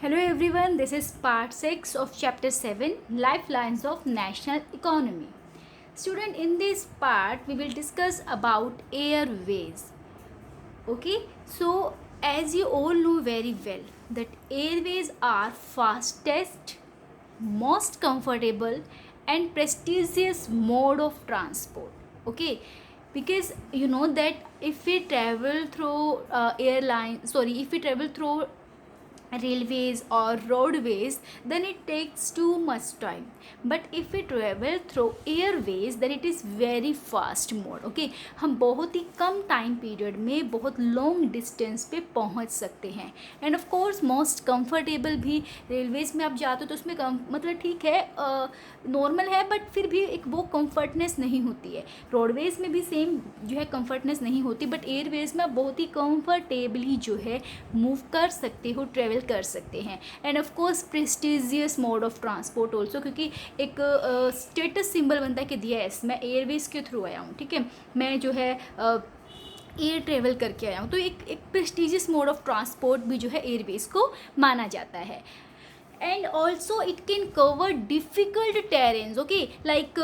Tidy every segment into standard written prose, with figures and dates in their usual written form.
Hello everyone, this is part 6 of chapter 7 Lifelines of National Economy. Student, in this part we will discuss about airways. Okay, so as you all know very well that airways are fastest, most comfortable and prestigious mode of transport. Okay, because you know that if we travel through if we travel through railways or roadways, then it takes too much time, but if we travel through airways then it is very fast mode. okay, हम बहुत ही कम time period में बहुत long distance पे पहुंच सकते हैं end of course most comfortable भी। Railways में आप जाते हो तो उसमें मतलब ठीक है, नॉर्मल है, बट फिर भी एक वो कंफर्टनेस नहीं होती है। रोडवेज़ में भी सेम जो है कंफर्टनेस नहीं होती, बट एयरवेज़ में आप बहुत ही कंफर्टेबली जो है मूव कर सकते हो, ट्रेवल कर सकते हैं। End of course prestigious mode of transport also, क्योंकि एक स्टेटस सिंबल बनता है कि यस मैं एयरवेज़ के थ्रू आया हूँ, ठीक है, मैं जो है एयर ट्रेवल करके आया हूँ, तो एक प्रेस्टिजियस मोड ऑफ ट्रांसपोर्ट भी जो है एयरवेज़ को माना जाता है। And also it can cover difficult terrains. okay, like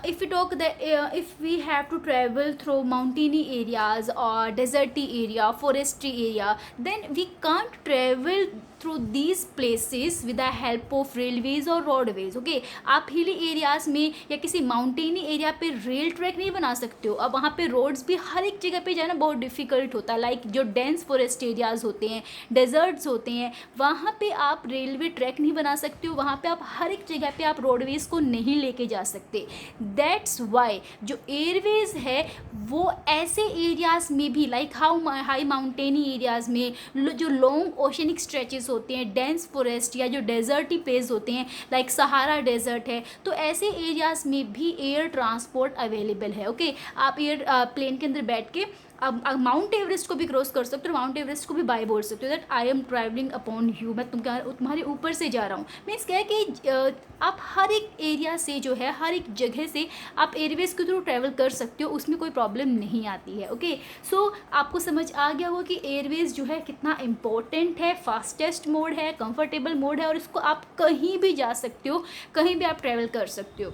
if we talk that if we have to travel through mountainy areas or deserty area, foresty area, then we can't travel through these places with the help of railways or roadways. okay, आप hilly areas में या किसी माउंटेनी area पे rail track नहीं बना सकते हो। अब वहाँ पे रोड्स भी हर एक जगह पे जाना बहुत डिफ़िकल्ट होता है, लाइक जो डेंस फॉरेस्ट एरियाज़ होते हैं, डेजर्ट्स होते हैं, वहाँ पे आप रेलवे ट्रैक नहीं बना सकते हो, वहाँ पे आप हर एक जगह पे आप रोडवेज़ को नहीं लेके जा सकते। दैट्स वाई जो एयरवेज़ है वो ऐसे एरियाज़ में भी, लाइक हाई माउंटेनी एरियाज़ में जो लॉन्ग ओशनिक स्ट्रेचेस होते हैं, डेंस फॉरेस्ट या जो डेजर्टी प्लेस होते हैं, लाइक सहारा डेजर्ट है, तो ऐसे एरियाज़ में भी एयर ट्रांसपोर्ट अवेलेबल है। ओके, आप एयर प्लेन के अंदर बैठ के अब माउंट एवरेस्ट को भी क्रॉस कर सकते हो, माउंट एवरेस्ट को भी बाय बोल सकते हो that I am travelling upon you, मैं तुम्हारे ऊपर से जा रहा हूँ। मीन्स क्या है कि आप हर एक एरिया से जो है, हर एक जगह से आप एयरवेज के थ्रू ट्रैवल कर सकते हो, उसमें कोई प्रॉब्लम नहीं आती है। ओके, सो आपको समझ आ गया होगा कि एयरवेज जो है कितना इंपॉर्टेंट है, फास्टेस्ट मोड है, कंफर्टेबल मोड है, और इसको आप कहीं भी जा सकते हो, कहीं भी आप ट्रैवल कर सकते हो।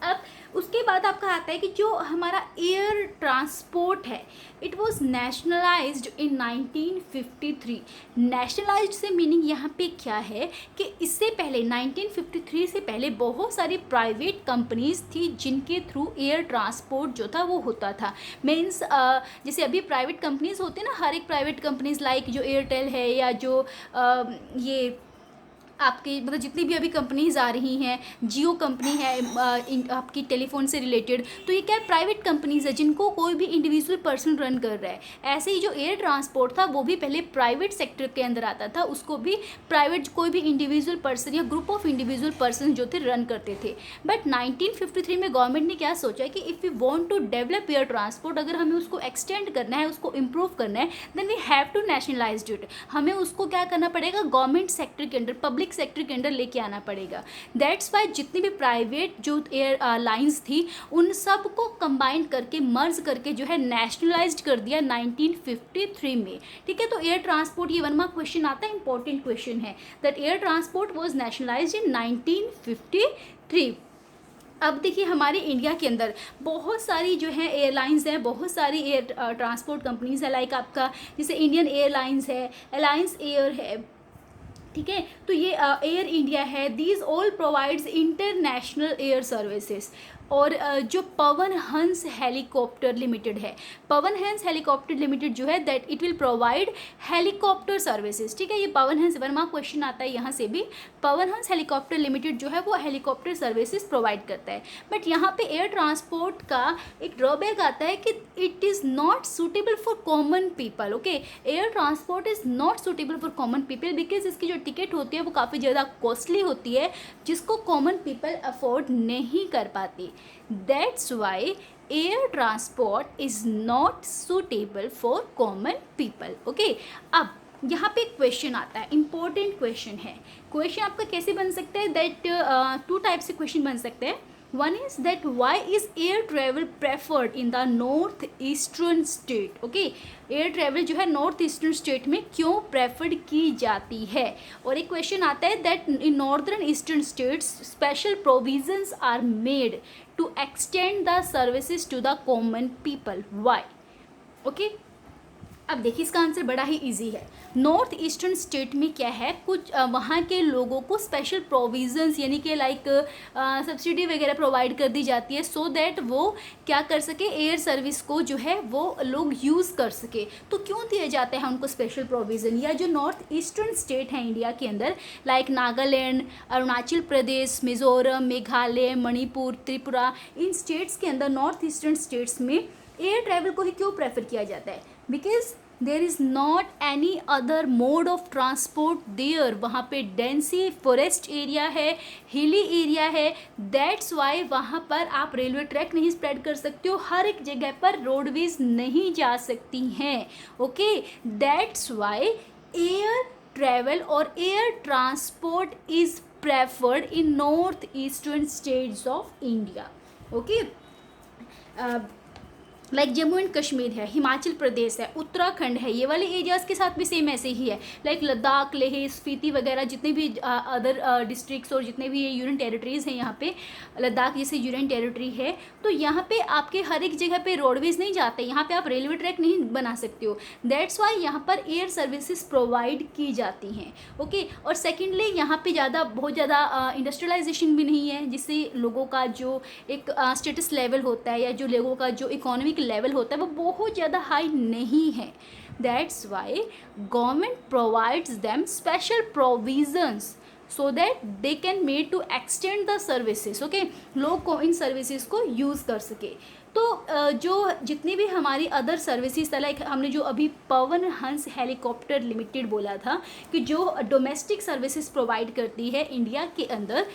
अब उसके बाद आपका आता है कि जो हमारा एयर ट्रांसपोर्ट है it was nationalised in 1953। Nationalised से मीनिंग यहाँ पे क्या है कि इससे पहले 1953 से पहले बहुत सारी प्राइवेट कंपनीज थी जिनके थ्रू एयर ट्रांसपोर्ट जो था वो होता था। मीन्स जैसे अभी प्राइवेट कंपनीज होते हैं ना, हर एक प्राइवेट कंपनीज लाइक जो एयरटेल है या जो ये आपकी मतलब जितनी भी अभी कंपनीज आ रही हैं, जियो कंपनी है आपकी टेलीफोन से रिलेटेड, तो ये क्या है, प्राइवेट कंपनीज है जिनको कोई भी इंडिविजुअल पर्सन रन कर रहा है। ऐसे ही जो एयर ट्रांसपोर्ट था वो भी पहले प्राइवेट सेक्टर के अंदर आता था, उसको भी प्राइवेट कोई भी इंडिविजुअल पर्सन या ग्रुप ऑफ इंडिविजुअल पर्सन जो थे रन करते थे। बट 1953 में गवर्नमेंट ने क्या सोचा कि if we want to develop air transport, अगर हमें उसको एक्सटेंड करना है, उसको इम्प्रूव करना है, then we have to nationalize it. हमें उसको क्या करना पड़ेगा, गवर्नमेंट सेक्टर के अंडर, पब्लिक सेक्टर के अंडर लेके आना पड़ेगा। दैट्स वाई जितनी भी प्राइवेट जो एयर लाइंस थी उन सब को कंबाइन करके, मर्ज करके जो है नेशनलाइज्ड कर दिया 1953 में। ठीक है, तो एयर ट्रांसपोर्ट, ये 1 मार्क क्वेश्चन आता है, इंपॉर्टेंट क्वेश्चन है that air transport was nationalised in 1953। अब देखिए हमारे इंडिया के अंदर बहुत सारी जो है एयरलाइंस हैं, बहुत सारी एयर ट्रांसपोर्ट कंपनीज है, लाइक आपका जैसे इंडियन एयरलाइंस है, अलायंस एयर है, ठीक है, तो ये एयर इंडिया है, these all provides international air services. और जो पवन हंस हेलीकॉप्टर लिमिटेड है, पवन हंस हेलीकॉप्टर लिमिटेड जो है that it will provide helicopter services. ठीक है, ये पवन हंस 1 मार्क क्वेश्चन आता है यहाँ से भी, पवन हंस हेलीकॉप्टर लिमिटेड जो है वो हेलीकॉप्टर सर्विसेज प्रोवाइड करता है। बट यहाँ पे एयर ट्रांसपोर्ट का एक ड्रॉबैक आता है कि it is not suitable for common people. Okay, air transport is not suitable for common people because इसकी जो टिकट होती है वो काफ़ी ज़्यादा कॉस्टली होती है, जिसको कॉमन पीपल अफोर्ड नहीं कर पाती। That's why air transport is not suitable for common people. Okay, अब यहाँ पे क्वेश्चन आता है, इंपॉर्टेंट क्वेश्चन है। क्वेश्चन आपका कैसे बन सकता है दैट 2 टाइप से क्वेश्चन बन सकते हैं। One is that why is air travel preferred in the north eastern state? Okay, air travel जो है नॉर्थ ईस्टर्न स्टेट में क्यों प्रेफर्ड की जाती है? और एक क्वेश्चन आता है that in northern eastern states special provisions are made to extend the services to the common people, why? Okay, अब देखिए इसका आंसर बड़ा ही इजी है। नॉर्थ ईस्टर्न स्टेट में क्या है, कुछ वहाँ के लोगों को स्पेशल प्रोविजंस यानी कि लाइक सब्सिडी वगैरह प्रोवाइड कर दी जाती है सो दैट वो क्या कर सके, एयर सर्विस को जो है वो लोग यूज़ कर सके। तो क्यों दिए जाते हैं उनको स्पेशल प्रोविज़न? या जो नॉर्थ ईस्टर्न स्टेट हैं इंडिया के अंदर लाइक नागालैंड, अरुणाचल प्रदेश, मिज़ोरम, मेघालय, मणिपुर, त्रिपुरा, इन स्टेट्स के अंदर नॉर्थ ईस्टर्न स्टेट्स में एयर ट्रैवल को ही क्यों प्रेफर किया जाता है? Because there is not any other mode of transport there. वहाँ पे डेंसी फॉरेस्ट एरिया है, हिली एरिया है, दैट्स वाई वहाँ पर आप रेलवे ट्रैक नहीं स्प्रेड कर सकते हो, हर एक जगह पर रोडवेज नहीं जा सकती हैं। Okay, that's why air travel और air transport is preferred in north eastern states of India. Okay, like Jammu and Kashmir है, हिमाचल प्रदेश है, उत्तराखंड है, ये वाले एरियाज़ के साथ भी सेम ऐसे ही है। लाइक लद्दाख, लेह, स्पीति वगैरह जितने भी अदर डिस्ट्रिक्ट्स और जितने भी यूनियन टेरिटरीज़ हैं, यहाँ पे लद्दाख जैसे यूनियन टेरिटरी है, तो यहाँ पे आपके हर एक जगह पे रोडवेज नहीं जाते, यहाँ पे आप रेलवे ट्रैक नहीं बना सकते हो। दैट्स वाई यहाँ पर एयर सर्विसेज प्रोवाइड की जाती हैं। ओके, और सेकेंडली यहाँ पे बहुत ज़्यादा इंडस्ट्रियलाइजेशन भी नहीं है, जिससे लोगों का जो एक स्टेटस लेवल होता है या जो लोगों का जो इकोनॉमिक लेवल होता है वो बहुत ज़्यादा हाई नहीं है। That's why government provides them special provisions so that they can made to extend the services. Okay, लोग को इन सर्विसेज को यूज़ कर सके। तो जो जितनी भी हमारी अदर सर्विसेज लाइक हमने जो अभी पवन हंस हेलीकॉप्टर लिमिटेड बोला था कि जो डोमेस्टिक सर्विसेज प्रोवाइड करती है इंडिया के अंदर,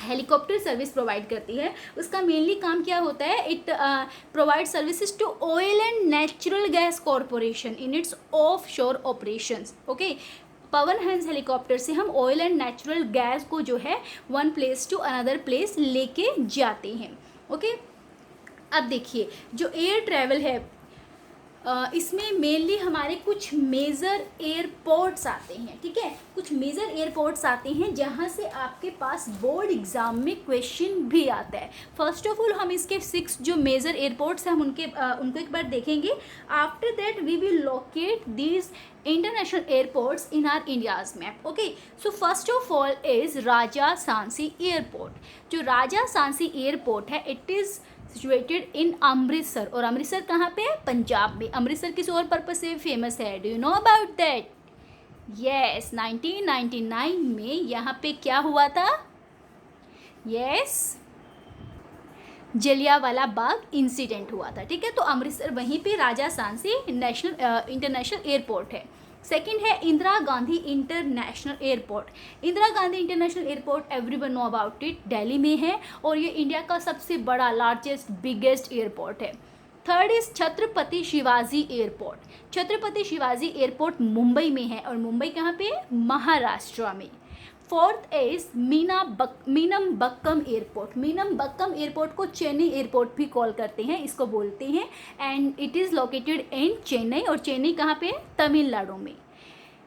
हेलीकॉप्टर सर्विस प्रोवाइड करती है, उसका मेनली काम क्या होता है, it provides services to oil and natural gas corporation in its off shore operations. Okay, Pawan Hans helicopter से हम ऑयल एंड नेचुरल गैस को जो है one place to another place लेके जाते हैं। ओके, अब देखिए जो एयर ट्रैवल है इसमें मेनली हमारे कुछ मेजर एयरपोर्ट्स आते हैं। ठीक है, कुछ मेजर एयरपोर्ट्स आते हैं जहाँ से आपके पास बोर्ड एग्ज़ाम में क्वेश्चन भी आता है। फर्स्ट ऑफ ऑल हम इसके 6 जो मेजर एयरपोर्ट्स हैं हम उनको एक बार देखेंगे। After that we will locate these international airports in our India's map. Okay, so first of all is Raja Sansi airport. जो राजा सांसी एयरपोर्ट है it is situated in Amritsar. और अमृतसर कहाँ पे है? पंजाब में। अमृतसर किस और पर्पज से फेमस है? Do you know about that? Yes, 1999 में यहाँ पे क्या हुआ था? यस, जलियांवाला बाग इंसिडेंट हुआ था। ठीक है, तो अमृतसर वहीं पे राजा सांसी इंटरनेशनल एयरपोर्ट है। सेकेंड है Indira Gandhi international airport. Indira Gandhi international airport everyone know about it, Delhi में है और ये इंडिया का सबसे बड़ा लार्जेस्ट बिगेस्ट एयरपोर्ट है। Third is Chhatrapati Shivaji airport. Chhatrapati Shivaji airport Mumbai में है और मुंबई कहाँ पे है? महाराष्ट्र में। Fourth is Meenambakkam airport. Meenambakkam airport को चेन्नई एयरपोर्ट भी कॉल करते हैं, इसको बोलते हैं, and it is located in Chennai. और चेन्नई कहाँ पे है? तमिलनाडु में।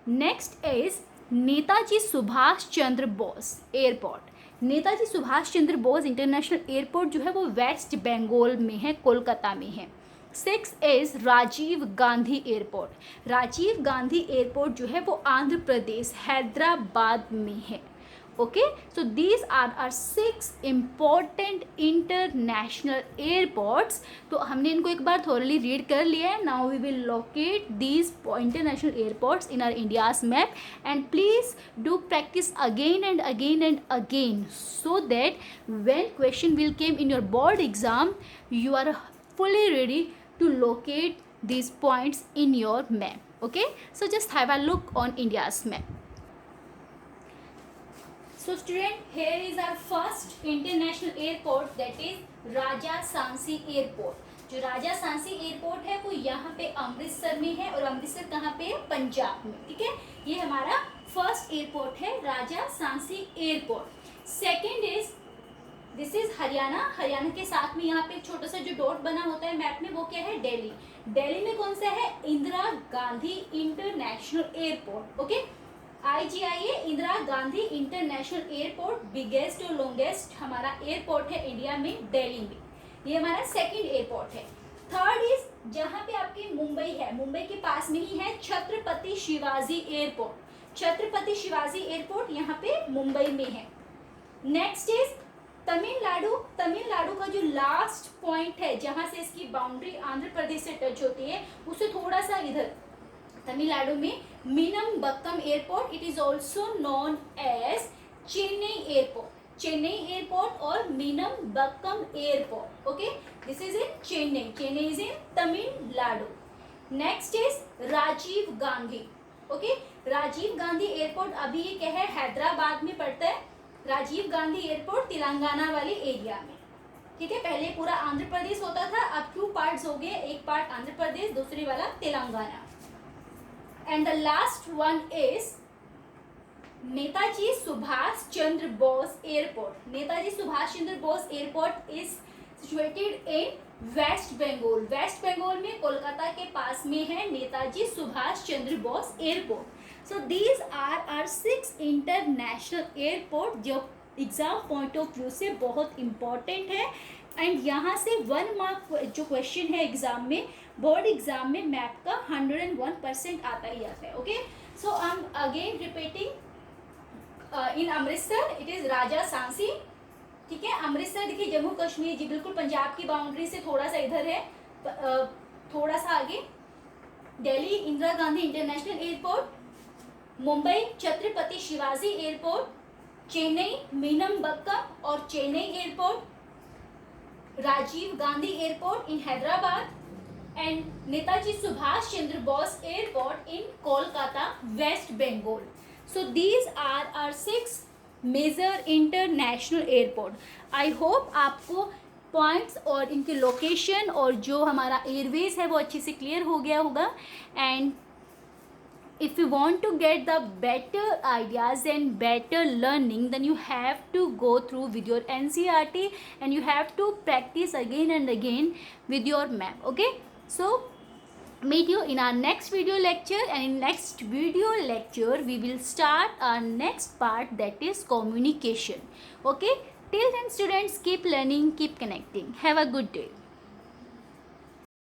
Next is Netaji Subhash Chandra Bose airport. Netaji Subhash Chandra Bose international airport जो है वो वेस्ट बंगाल में है, कोलकाता में है। 6 is Rajiv Gandhi airport. Rajiv Gandhi airport जो है वो आंध्र प्रदेश हैदराबाद में है। Okay, so these are 6 important international airports. तो हमने इनको एक बार थोरली रीड कर लिया है। Now we will locate these international airports in our India's map and please do practice again and again and again so that when question will came in your board exam you are fully ready to locate these points in your map. Okay, so just have a look on India's map. So student, here is our first international airport, that is Raja Sansi Airport. जो Raja Sansi airport है वो यहाँ पे अमृतसर में है और अमृतसर कहाँ पे है? पंजाब में। ठीक है, ये हमारा फर्स्ट एयरपोर्ट है Raja Sansi airport. Second is this is Haryana. Haryana के साथ में यहाँ पे एक छोटा सा जो डॉट बना होता है मैप में, वो क्या है, दिल्ली। दिल्ली में कौन सा है, Indira Gandhi international airport. Okay, IGIA Indira Gandhi international airport, biggest और लॉन्गेस्ट हमारा एयरपोर्ट है इंडिया में, दिल्ली में। ये हमारा सेकंड एयरपोर्ट है। थर्ड इज जहाँ पे आपकी मुंबई है, मुंबई के पास में ही है छत्रपति शिवाजी एयरपोर्ट। छत्रपति शिवाजी एयरपोर्ट यहाँ पे मुंबई में है। Next is Tamil Nadu. तमिलनाडु का जो लास्ट पॉइंट है जहाँ से इसकी बाउंड्री आंध्र प्रदेश से टच होती है, उससे थोड़ा सा इधर तमिलनाडु में Meenambakkam airport, it is also known as Chennai airport. Chennai airport और Meenambakkam airport. Okay, this is in Chennai. Chennai is in Tamil Nadu. Next is Rajiv Gandhi. Okay, Rajiv Gandhi airport अभी ये क्या है, हैदराबाद में पड़ता है। राजीव गांधी एयरपोर्ट तेलंगाना वाले एरिया में, ठीक है। पहले पूरा आंध्र प्रदेश होता था, अब 2 पार्ट्स हो गए, एक पार्ट आंध्र प्रदेश, दूसरी वाला Telangana. And the last one is Netaji Subhash Chandra Bose airport. Netaji Subhash Chandra Bose airport is situated in West Bengal. West Bengal में कोलकाता के पास में है Netaji Subhash Chandra Bose airport. So these are 6 international airport जो एग्जाम पॉइंट ऑफ व्यू से बहुत इम्पॉर्टेंट है। एंड यहाँ से 1 मार्क जो क्वेश्चन है एग्जाम में, बोर्ड एग्जाम में मैप का 101% आता ही आता है। Okay, so I am again repeating in Amritsar it is Raja Sansi, ठीक है। अमृतसर देखिए जम्मू कश्मीर जी बिल्कुल पंजाब की बाउंड्री से थोड़ा सा इधर है, थोड़ा सा आगे। Delhi Indira Gandhi international airport, Mumbai Chhatrapati Shivaji airport, Chennai Meenambakkam और Chennai airport, Rajiv Gandhi airport in Hyderabad, and Netaji Subhash Chandra Bose airport in Kolkata, West Bengal. So these are 6 major international airport. I hope आपको पॉइंट्स और इनके लोकेशन और जो हमारा एयरवेज है वो अच्छे से क्लियर हो गया होगा। And if you want to get the better ideas and better learning, then you have to go through with your NCERT and you have to practice again and again with your map. Okay, so meet you in our next video lecture, and in next video lecture we will start our next part, that is communication. Okay, till then students, keep learning, keep connecting. Have a good day.